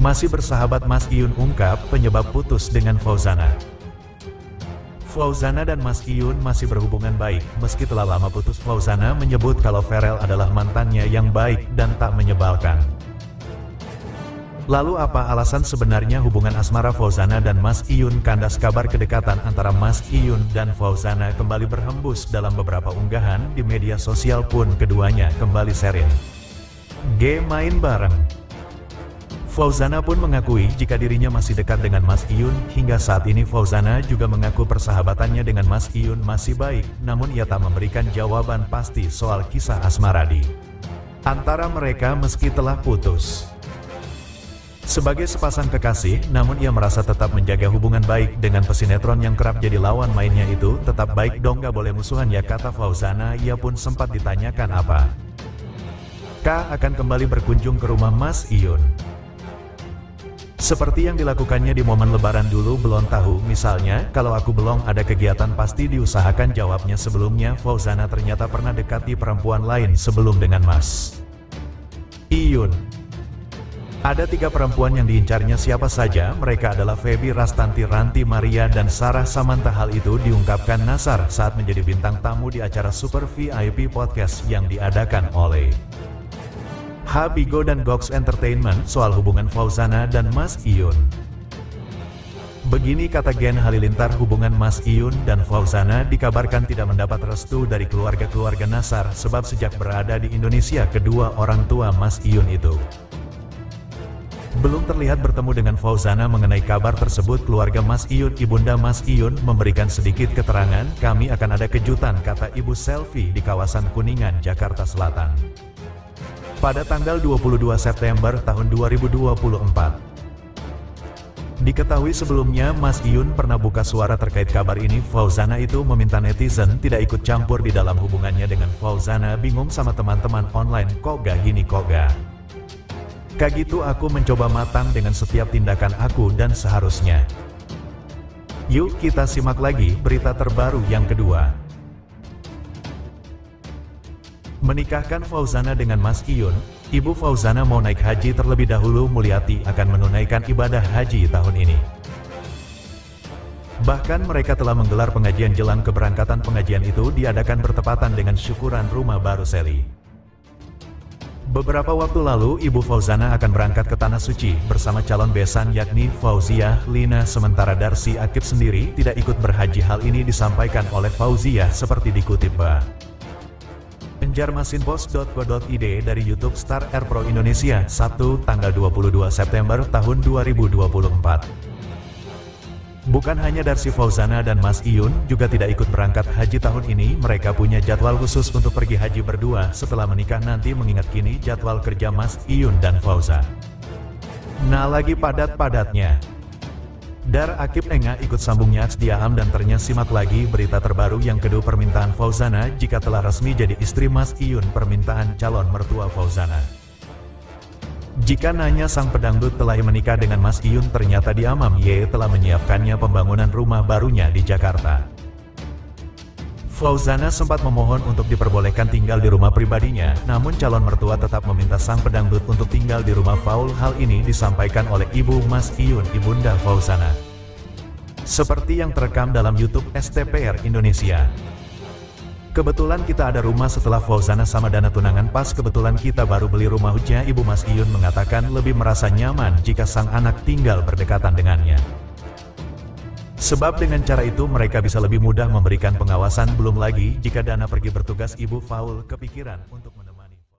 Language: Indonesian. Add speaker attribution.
Speaker 1: Masih bersahabat Mas Iyun ungkap penyebab putus dengan Fauzana. Fauzana dan Mas Iyun masih berhubungan baik, meski telah lama putus. Fauzana menyebut kalau Pharrell adalah mantannya yang baik dan tak menyebalkan. Lalu apa alasan sebenarnya hubungan asmara Fauzana dan Mas Iyun? Kandas kabar kedekatan antara Mas Iyun dan Fauzana kembali berhembus dalam beberapa unggahan di media sosial pun keduanya kembali sharing main bareng. Fauzana pun mengakui jika dirinya masih dekat dengan Mas Iyun. Hingga saat ini Fauzana juga mengaku persahabatannya dengan Mas Iyun masih baik, namun ia tak memberikan jawaban pasti soal kisah asmara di antara mereka meski telah putus. Sebagai sepasang kekasih, namun ia merasa tetap menjaga hubungan baik dengan pesinetron yang kerap jadi lawan mainnya itu. Tetap baik dong, gak boleh musuhan ya, kata Fauzana. Ia pun sempat ditanyakan apa akan kembali berkunjung ke rumah Mas Iyun seperti yang dilakukannya di momen lebaran dulu. Belum tahu, misalnya kalau aku belum ada kegiatan pasti diusahakan, jawabnya. Sebelumnya Fauzana ternyata pernah dekati perempuan lain sebelum dengan Mas Iyun. Ada 3 perempuan yang diincarnya, siapa saja? Mereka adalah Feby, Rastanti, Ranti Maria, dan Sarah Samantha. Hal itu diungkapkan Nasar saat menjadi bintang tamu di acara Super VIP Podcast yang diadakan oleh Habigo dan Gox Entertainment soal hubungan Fauzana dan Mas Iyun. Begini kata Gen Halilintar, hubungan Mas Iyun dan Fauzana dikabarkan tidak mendapat restu dari keluarga-keluarga Nasar, sebab sejak berada di Indonesia kedua orang tua Mas Iyun itu belum terlihat bertemu dengan Fauzana. Mengenai kabar tersebut, keluarga Mas Iyun, ibunda Mas Iyun, memberikan sedikit keterangan. Kami akan ada kejutan, kata Ibu Selfie di kawasan Kuningan, Jakarta Selatan pada tanggal 22 September tahun 2024. Diketahui sebelumnya Mas Iyun pernah buka suara terkait kabar ini. Fauzana itu meminta netizen tidak ikut campur di dalam hubungannya dengan Fauzana. Bingung sama teman-teman online, kok gak gini, kok gak kayak gitu, aku mencoba matang dengan setiap tindakan aku dan seharusnya. Yuk kita simak lagi berita terbaru yang kedua. Menikahkan Fauzana dengan Mas Iyun. Ibu Fauzana mau naik haji terlebih dahulu. Mulyati akan menunaikan ibadah haji tahun ini. Bahkan mereka telah menggelar pengajian jelang keberangkatan. Pengajian itu diadakan bertepatan dengan syukuran rumah baru Sally. Beberapa waktu lalu Ibu Fauzana akan berangkat ke Tanah Suci bersama calon besan yakni Fauziah Lina. Sementara Darsi Akib sendiri tidak ikut berhaji. Hal ini disampaikan oleh Fauziah seperti dikutip Banjarmasinpost.co.id dari YouTube Star Air Pro Indonesia, Sabtu tanggal 22 September tahun 2024. Bukan hanya Darsi, Fauzana dan Mas Iyun juga tidak ikut berangkat haji tahun ini. Mereka punya jadwal khusus untuk pergi haji berdua setelah menikah nanti, mengingat kini jadwal kerja Mas Iyun dan Fauza lagi padat-padatnya. Dar Akib Enga ikut sambungnya Diaham dan ternyata simak lagi berita terbaru yang kedua. Permintaan Fauzana jika telah resmi jadi istri Mas Iyun. Permintaan calon mertua Fauzana jika nanya sang pedangdut telah menikah dengan Mas Iyun, ternyata Diamam Y telah menyiapkannya pembangunan rumah barunya di Jakarta. Fauzana sempat memohon untuk diperbolehkan tinggal di rumah pribadinya, namun calon mertua tetap meminta sang pedangdut untuk tinggal di rumah Faul. Hal ini disampaikan oleh ibu Mas Iyun, ibunda Fauzana, seperti yang terekam dalam YouTube STPR Indonesia. Kebetulan kita ada rumah setelah Fauzana sama dana tunangan pas kebetulan kita baru beli rumah, ujar ibu Mas Iyun. Mengatakan lebih merasa nyaman jika sang anak tinggal berdekatan dengannya. Sebab dengan cara itu mereka bisa lebih mudah memberikan pengawasan. Belum lagi jika dana pergi bertugas, ibu Faul kepikiran untuk